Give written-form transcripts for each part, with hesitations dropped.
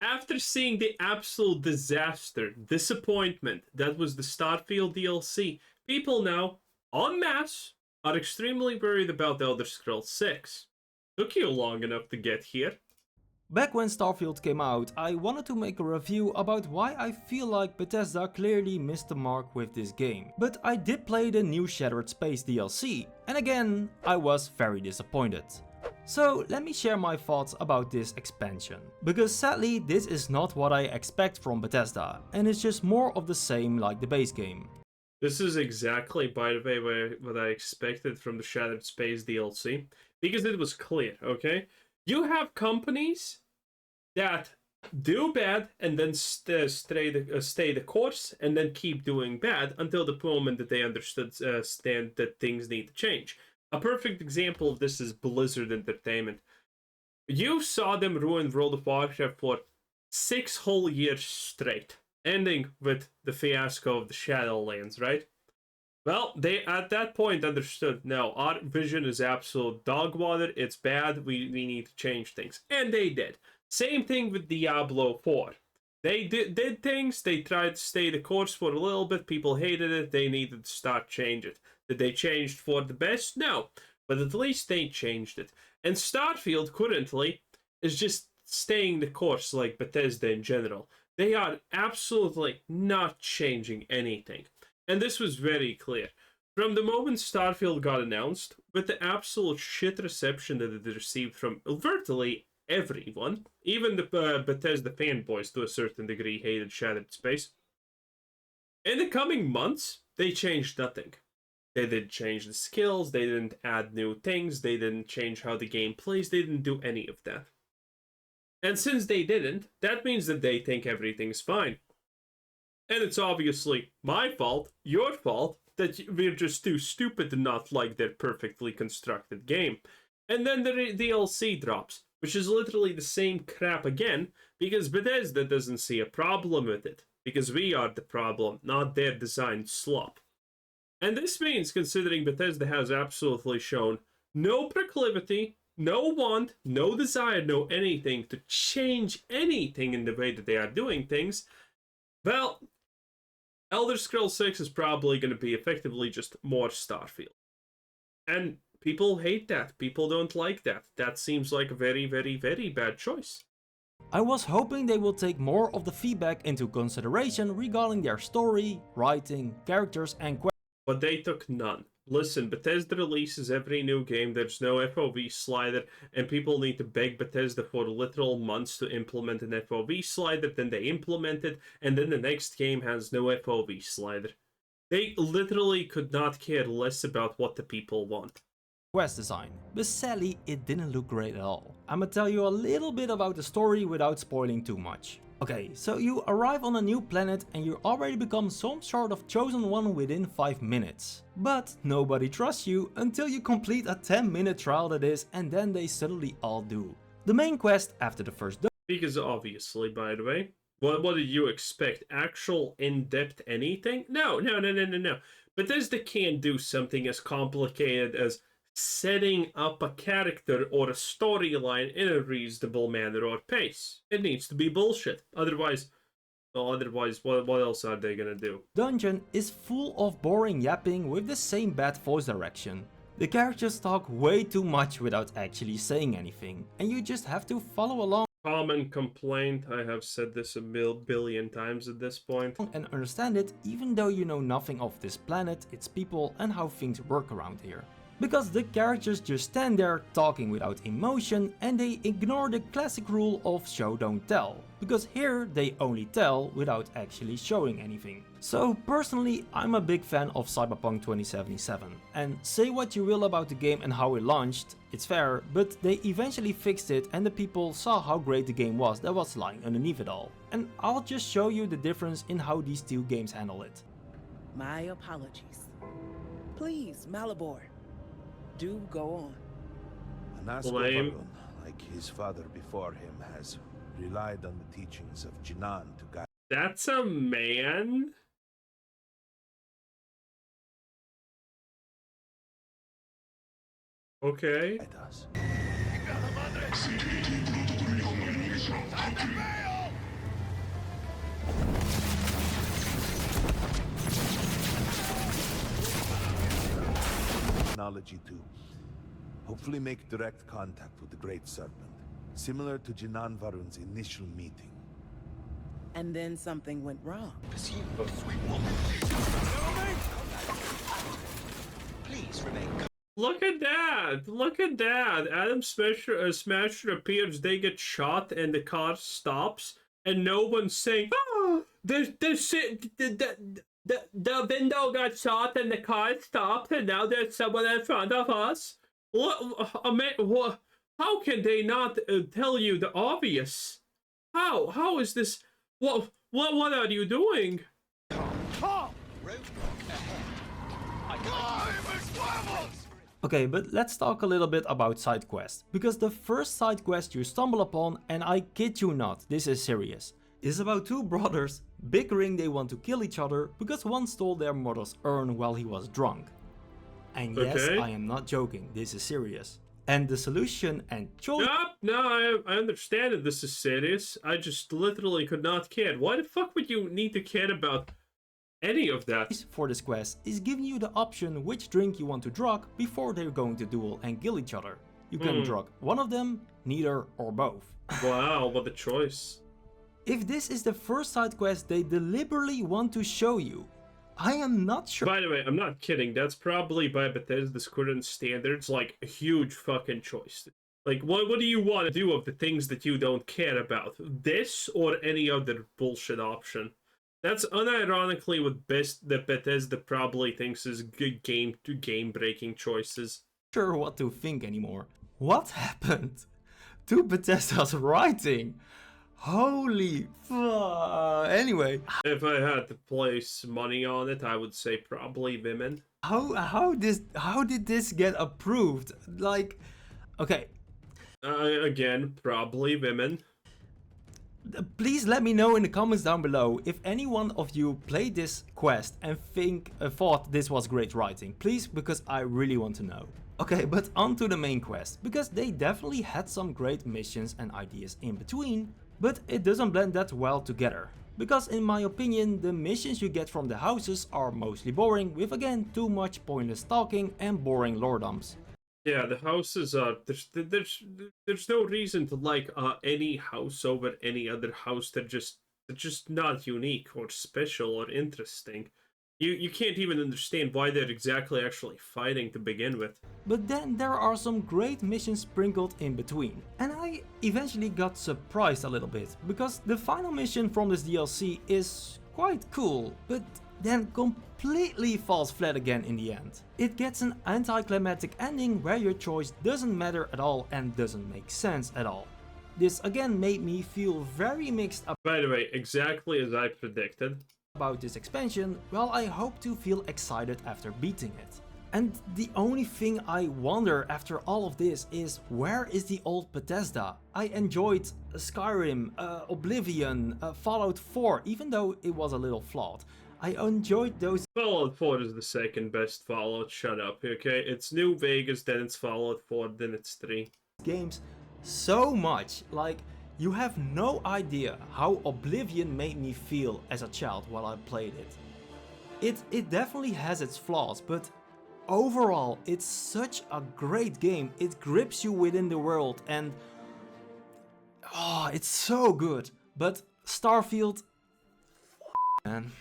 After seeing the absolute disaster, disappointment that was the Starfield DLC, people now, en masse, are extremely worried about Elder Scrolls 6. Took you long enough to get here. Back when Starfield came out, I wanted to make a review about why I feel like Bethesda clearly missed the mark with this game. But I did play the new Shattered Space DLC, and again, I was very disappointed. So let me share my thoughts about this expansion. Because sadly, this is not what I expect from Bethesda, and it's just more of the same like the base game. This is exactly, by the way, what I expected from the Shattered Space DLC, because it was clear, okay? You have companies that do bad and then stay the course and then keep doing bad until the moment that they understand that things need to change. A perfect example of this is Blizzard Entertainment. You saw them ruin World of Warcraft for 6 whole years straight, ending with the fiasco of the Shadowlands, right? Well, they at that point understood, no, our vision is absolute dog water, it's bad, we need to change things. And they did. Same thing with Diablo 4. They did things, they tried to stay the course for a little bit, people hated it, they needed to start change it. Did they change for the best? No. But at least they changed it. And Starfield currently is just staying the course like Bethesda in general. They are absolutely not changing anything. And this was very clear. From the moment Starfield got announced, with the absolute shit reception that it received from virtually everyone, even the Bethesda fanboys to a certain degree hated Shattered Space. In the coming months, they changed nothing. They didn't change the skills, they didn't add new things, they didn't change how the game plays, they didn't do any of that. And since they didn't, that means that they think everything's fine. And it's obviously my fault, your fault, that we're just too stupid to not like their perfectly constructed game. And then the DLC drops, which is literally the same crap again, because Bethesda doesn't see a problem with it. Because we are the problem, not their design slop. And this means, considering Bethesda has absolutely shown no proclivity, no want, no desire, no anything to change anything in the way that they are doing things, well, Elder Scrolls 6 is probably going to be effectively just more Starfield. And people hate that. People don't like that. That seems like a very, very, very bad choice. I was hoping they will take more of the feedback into consideration regarding their story, writing, characters and quests. But they took none. Listen, Bethesda releases every new game, there's no FOV slider, and people need to beg Bethesda for literal months to implement an FOV slider, then they implement it, and then the next game has no FOV slider. They literally could not care less about what the people want. Quest design, but sadly it didn't look great at all. I'ma tell you a little bit about the story without spoiling too much. Okay, so you arrive on a new planet and you already become some sort of chosen one within 5 minutes. But nobody trusts you until you complete a 10-minute trial that is, and then they suddenly all do. The main quest after the first because obviously, by the way, what did you expect? Actual in-depth anything? No. Bethesda can't do something as complicated as setting up a character or a storyline in a reasonable manner or pace. It needs to be bullshit. Otherwise, what else are they gonna do? Dungeon is full of boring yapping with the same bad voice direction. The characters talk way too much without actually saying anything, and you just have to follow along. Common complaint, I have said this a billion times at this point. And understand it even though you know nothing of this planet, its people and how things work around here. Because the characters just stand there talking without emotion and they ignore the classic rule of show don't tell. Because here they only tell without actually showing anything. So personally I'm a big fan of Cyberpunk 2077. And say what you will about the game and how it launched, it's fair, but they eventually fixed it and the people saw how great the game was that was lying underneath it all. And I'll just show you the difference in how these two games handle it. My apologies. Please, Malibor. Do go on. Anaskovarun, like his father before him, has relied on the teachings of Jinan to guide. That's a man? Okay. us. technology to hopefully make direct contact with the Great Serpent, similar to Jinan Varun's initial meeting. And then something went wrong. Pursue a sweet woman. Please remain calm. Look at that! Look at that! Adam Smasher appears, they get shot, and the car stops, and no one's saying, "Oh, the window got shot, and the car stopped, and now there's someone in front of us." What? How can they not tell you the obvious? How is this? What are you doing? Roadblock ahead. Okay, but let's talk a little bit about side quests, because the first side quest you stumble upon, and I kid you not, this is serious, is about two brothers bickering they want to kill each other because one stole their mother's urn while he was drunk. And yes, Okay. I am not joking, this is serious. And the solution and choice No, I understand that this is serious. I just literally could not care. Why the fuck would you need to care about any of that? for this quest is giving you the option which drink you want to drug before they're going to duel and kill each other. You can drug one of them, neither, or both. Wow, what a choice. If this is the first side quest they deliberately want to show you, I am not sure. By the way, I'm not kidding. That's probably by Bethesda's current standards, like, a huge fucking choice. Like, what do you want to do of the things that you don't care about? This or any other bullshit option? That's unironically what that Bethesda probably thinks is good game-breaking choices. Sure what to think anymore. What happened to Bethesda's writing? Holy fuck. Anyway, If I had to place money on it, I would say probably women. how did this get approved? Like, okay, Again, probably women. please let me know in the comments down below if any one of you played this quest and thought this was great writing. Please, because I really want to know. Okay, but on to the main quest, because they definitely had some great missions and ideas in between, but it doesn't blend that well together. Because in my opinion, the missions you get from the houses are mostly boring, with again too much pointless talking and boring lore dumps. Yeah, the houses are there's no reason to like any house over any other house. They're just not unique or special or interesting. You can't even understand why they're exactly actually fighting to begin with. But then there are some great missions sprinkled in between. And I eventually got surprised a little bit, because the final mission from this DLC is quite cool, but then completely falls flat again in the end. It gets an anticlimactic ending where your choice doesn't matter at all and doesn't make sense at all. This again made me feel very mixed By the way, exactly as I predicted. about this expansion. Well, I hope to feel excited after beating it. And the only thing I wonder after all of this is, where is the old Bethesda? I enjoyed Skyrim, Oblivion, Fallout 4, even though it was a little flawed. I enjoyed those Fallout 4 is the second best Fallout. Shut up, okay? It's New Vegas, then it's Fallout 4, then it's 3. games so much. Like, you have no idea how Oblivion made me feel as a child while I played it. It definitely has its flaws, but overall it's such a great game. It grips you within the world and it's so good. But Starfield, man.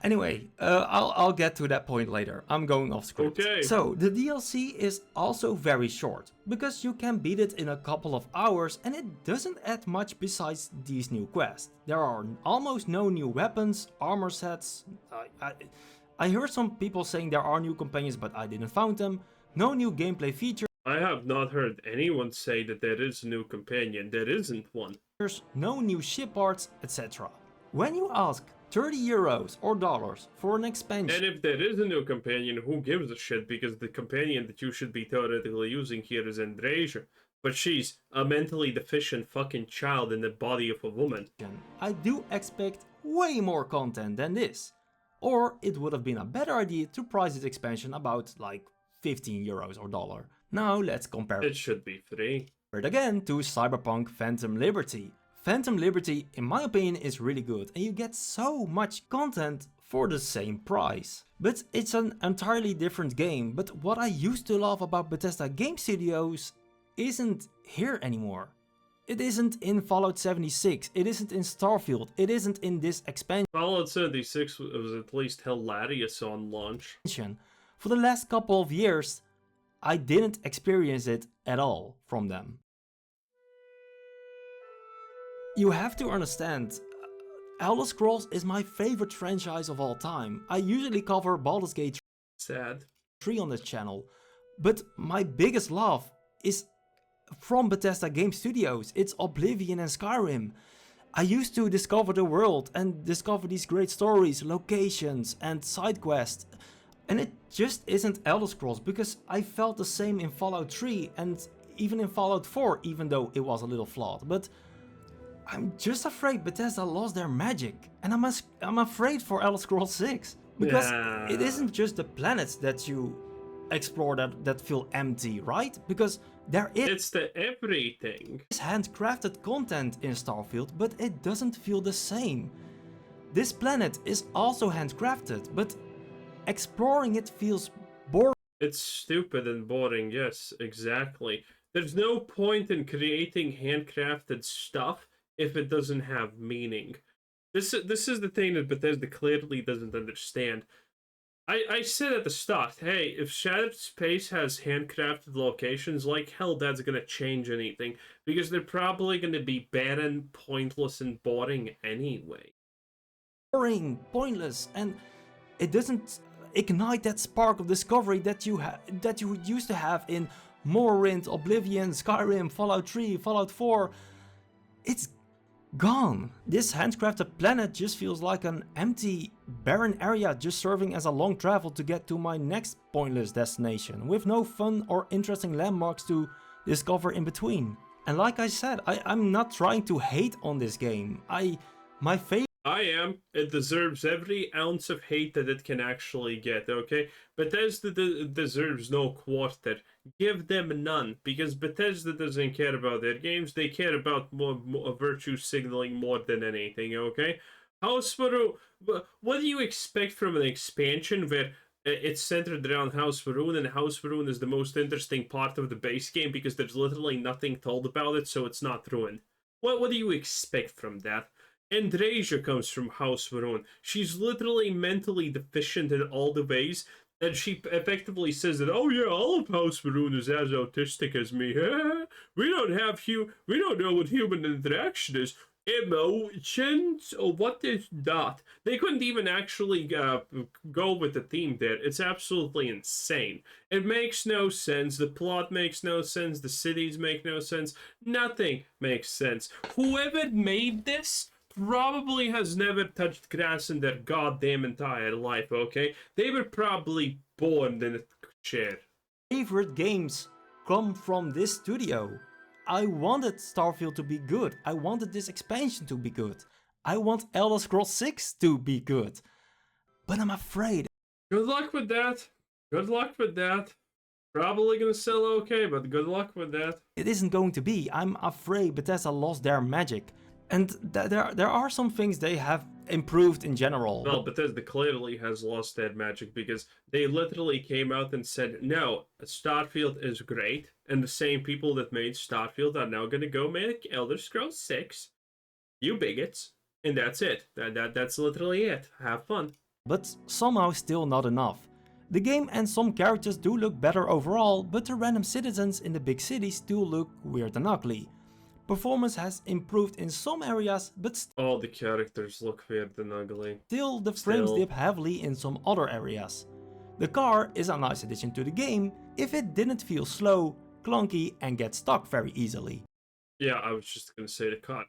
Anyway, I'll get to that point later. I'm going off script. Okay. So the DLC is also very short, because you can beat it in a couple of hours and it doesn't add much besides these new quests. There are almost no new weapons, armor sets. I heard some people saying there are new companions, but I didn't find them. No new gameplay features. I have not heard anyone say that there is a new companion. There isn't one. No new ship parts, etc. When you ask 30 euros or dollars for an expansion, And if there is a new companion, who gives a shit? Because the companion that you should be theoretically using here is Andreja. But she's a mentally deficient fucking child in the body of a woman. I do expect way more content than this. Or it would have been a better idea to price this expansion about like 15 euros or dollar. Now let's compare It should be free. it again to Cyberpunk Phantom Liberty. Phantom Liberty, in my opinion, is really good and you get so much content for the same price. But it's an entirely different game, but what I used to love about Bethesda Game Studios isn't here anymore. It isn't in Fallout 76, it isn't in Starfield, it isn't in this expansion. Fallout 76 was at least hilarious on launch. For the last couple of years, I didn't experience it at all from them. You have to understand, Elder Scrolls is my favorite franchise of all time. I usually cover Baldur's Gate 3 on this channel, but my biggest love is from Bethesda Game Studios. It's Oblivion and Skyrim. I used to discover the world and discover these great stories, locations and side quests. And it just isn't Elder Scrolls, because I felt the same in Fallout 3 and even in Fallout 4, even though it was a little flawed. But I'm just afraid Bethesda lost their magic, and I'm afraid for Elder Scrolls 6. Because it isn't just the planets that you explore that feel empty, right? Because it's the everything. There's handcrafted content in Starfield, but it doesn't feel the same. This planet is also handcrafted, but exploring it feels boring. It's stupid and boring, yes, exactly. There's no point in creating handcrafted stuff if it doesn't have meaning. This is the thing that Bethesda clearly doesn't understand. I said at the start, hey, if Shattered Space has handcrafted locations, like hell that's gonna change anything. Because they're probably gonna be barren, pointless, and boring anyway. Boring, pointless, and it doesn't ignite that spark of discovery that you used to have in Morrowind, Oblivion, Skyrim, Fallout 3, Fallout 4. It's gone. This handcrafted planet just feels like an empty, barren area just serving as a long travel to get to my next pointless destination, with no fun or interesting landmarks to discover in between. And like I said, I'm not trying to hate on this game. My favorite... I am. It deserves every ounce of hate that it can actually get, okay? Bethesda deserves no quarter. Give them none, because Bethesda doesn't care about their games. They care about more virtue signaling more than anything, okay? House Faroon, what do you expect from an expansion where it's centered around House Faroon, and House Faroon is the most interesting part of the base game because there's literally nothing told about it, so it's not ruined? What do you expect from that? Andreja comes from House Faroon. She's literally mentally deficient in all the ways, and she effectively says that, oh yeah, all of House Faroon is as autistic as me. We don't know what human interaction is. Emotions? Oh, what is that? They couldn't even actually go with the theme there. It's absolutely insane. It makes no sense. The plot makes no sense. The cities make no sense. Nothing makes sense. Whoever made this probably has never touched grass in their goddamn entire life, okay? They were probably born in a chair. Favorite games come from this studio. I wanted Starfield to be good. I wanted this expansion to be good. I want Elder Scrolls 6 to be good. But I'm afraid. Good luck with that. Good luck with that. Probably gonna sell okay, but good luck with that. It isn't going to be. I'm afraid Bethesda lost their magic. And there are some things they have improved in general. Well, Bethesda clearly has lost that magic because they literally came out and said, no, Starfield is great, and the same people that made Starfield are now going to go make Elder Scrolls 6. You bigots. And that's it. That's literally it. Have fun. But somehow still not enough. The game and some characters do look better overall, but the random citizens in the big cities do look weird and ugly. Performance has improved in some areas, but all the characters look weird and ugly. Still, the frames dip heavily in some other areas. The car is a nice addition to the game if it didn't feel slow, clunky and get stuck very easily. Yeah, I was just gonna say the car.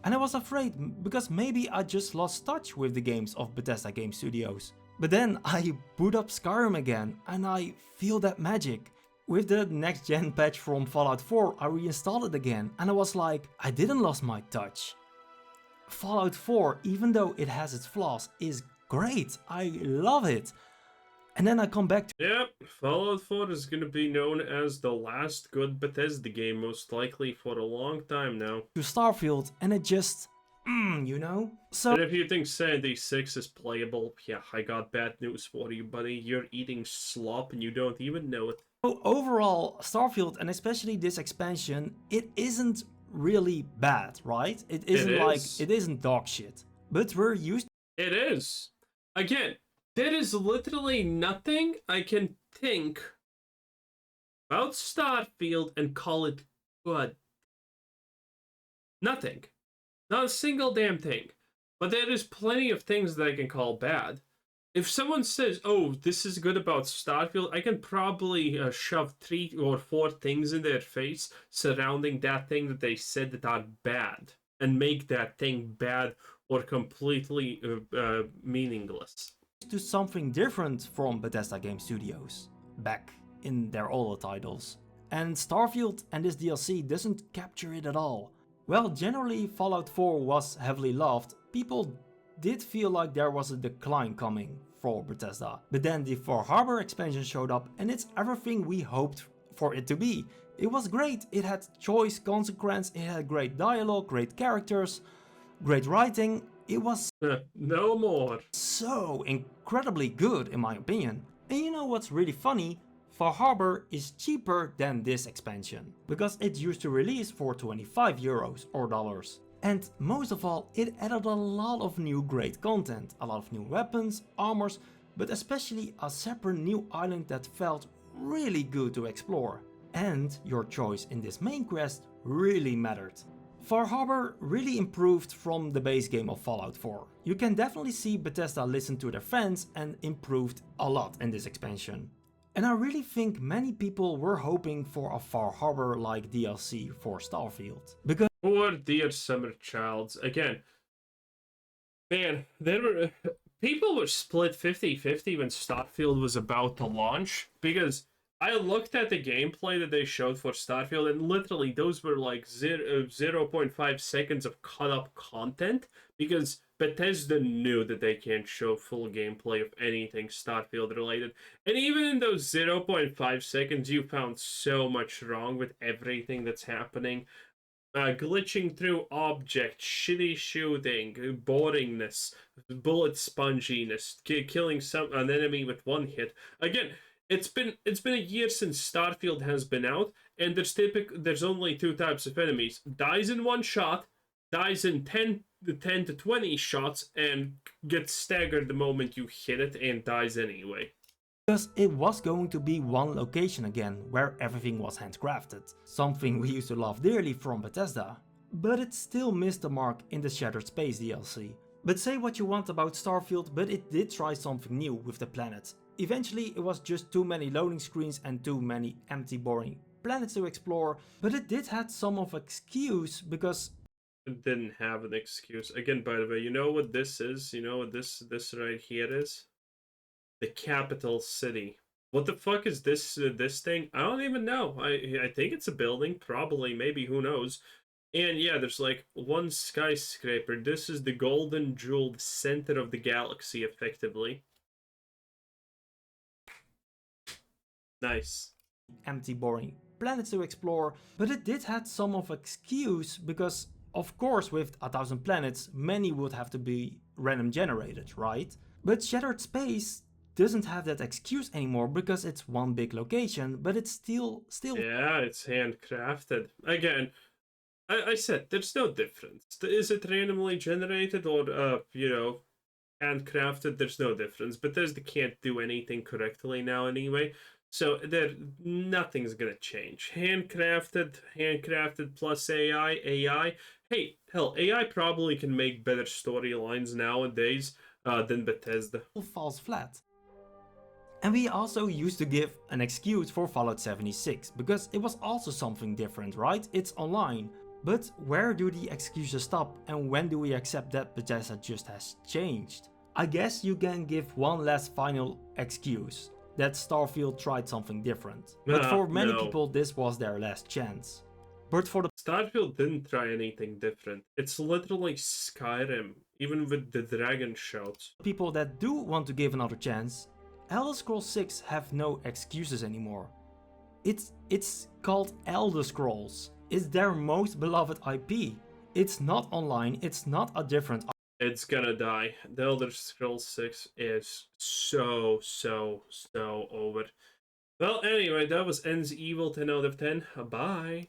And I was afraid, because maybe I just lost touch with the games of Bethesda Game Studios. But then I boot up Skyrim again and I feel that magic. With the next gen patch from Fallout 4, I reinstalled it again and I was like, I didn't lose my touch. Fallout 4, even though it has its flaws, is great. I love it. And then I come back to... Yep, Fallout 4 is going to be known as the last good Bethesda game, most likely for a long time now. To Starfield, and it just... you know? So And if you think 76 is playable, yeah, I got bad news for you, buddy. You're eating slop and you don't even know it. overall, Starfield, and especially this expansion, it isn't really bad, right? It isn't it isn't dog shit. But we're used. It is. Again, there is literally nothing I can think about Starfield and call it good. Nothing. Not a single damn thing. But there is plenty of things that I can call bad. If someone says, oh, this is good about Starfield, I can probably shove 3 or 4 things in their face surrounding that thing that they said that are bad. And make that thing bad or completely meaningless. To something different from Bethesda Game Studios, back in their older titles. And Starfield and this DLC doesn't capture it at all. While generally Fallout 4 was heavily loved, people did feel like there was a decline coming for Bethesda. But then the Far Harbor expansion showed up and it's everything we hoped for it to be. It was great, it had choice, consequence, it had great dialogue, great characters, great writing. It was no more. So incredibly good in my opinion. And you know what's really funny? Far Harbor is cheaper than this expansion, because it used to release for 25 euros or dollars. And most of all, it added a lot of new great content, a lot of new weapons, armors, but especially a separate new island that felt really good to explore. And your choice in this main quest really mattered. Far Harbor really improved from the base game of Fallout 4. You can definitely see Bethesda listen to their fans and improved a lot in this expansion. And I really think many people were hoping for a Far Harbor-like DLC for Starfield. Because poor dear summer childs. Again, man, people were split 50-50 when Starfield was about to launch, because I looked at the gameplay that they showed for Starfield, and literally those were like 0.5 seconds of cut up content, because Bethesda knew that they can't show full gameplay of anything Starfield related. And even in those 0.5 seconds, you found so much wrong with everything that's happening. Glitching through objects, shitty shooting, boringness, bullet sponginess, killing an enemy with one hit. Again, it's been a year since Starfield has been out, and there's only 2 types of enemies: dies in 1 shot, dies in 10 to 20 shots, and gets staggered the moment you hit it and dies anyway. Because it was going to be one location again, where everything was handcrafted, something we used to love dearly from Bethesda. But it still missed the mark in the Shattered Space DLC. But say what you want about Starfield, but it did try something new with the planet. Eventually it was just too many loading screens and too many empty boring planets to explore, but it did have some of excuse because it didn't have an excuse. Again, by the way, you know what this is? You know what this right here is? The capital city. What the fuck is this this thing? I don't even know. I think it's a building, probably, maybe, who knows. And yeah, there's like 1 skyscraper. This is the golden jewel, the center of the galaxy, effectively. Nice. Empty, boring planets to explore, but it did have some of excuse because, of course, with 1,000 planets, many would have to be random generated, right? But Shattered Space doesn't have that excuse anymore because it's one big location, but it's still... Yeah, it's handcrafted. Again, I said, there's no difference. Is it randomly generated or, you know, handcrafted? There's no difference. Bethesda can't do anything correctly now anyway. So nothing's gonna change. Handcrafted plus AI. Hey, hell, AI probably can make better storylines nowadays than Bethesda. Falls flat. And we also used to give an excuse for Fallout 76, because it was also something different, right? It's online. But where do the excuses stop, and when do we accept that Bethesda just has changed? I guess you can give one last final excuse, that Starfield tried something different. But for many people this was their last chance. But for the Starfield didn't try anything different. It's literally Skyrim, even with the dragon shouts. People that do want to give another chance, Elder Scrolls 6 have no excuses anymore. It's called Elder Scrolls. It's their most beloved IP. It's not online, it's not a different. It's gonna die. The Elder Scrolls 6 is so over. Well, anyway, that was Ends Evil 10 out of 10. Bye.